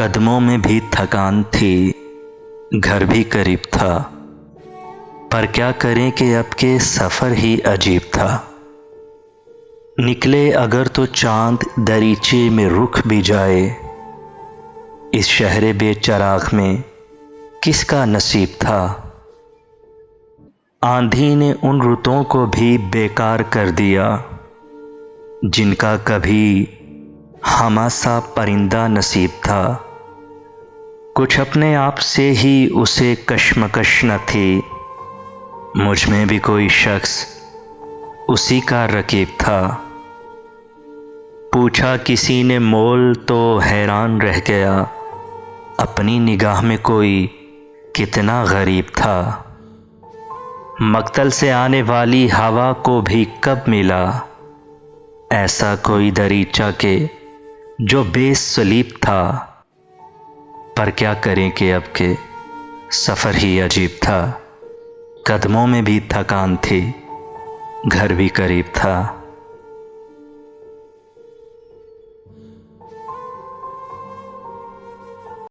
कदमों में भी थकान थी, घर भी करीब था, पर क्या करें कि अब के सफ़र ही अजीब था। निकले अगर तो चांद दरीचे में रुक भी जाए, इस शहरे बेचराग में किसका नसीब था। आंधी ने उन रुतों को भी बेकार कर दिया, जिनका कभी हमासा परिंदा नसीब था। कुछ अपने आप से ही उसे कश्मकश न थी, मुझ में भी कोई शख्स उसी का रकीब था। पूछा किसी ने मोल तो हैरान रह गया, अपनी निगाह में कोई कितना गरीब था। मक्तल से आने वाली हवा को भी कब मिला ऐसा कोई दरीचा के जो बेसलीब था। पर क्या करें कि अब के सफ़र ही अजीब था। कदमों में भी थकान थी, घर भी करीब था।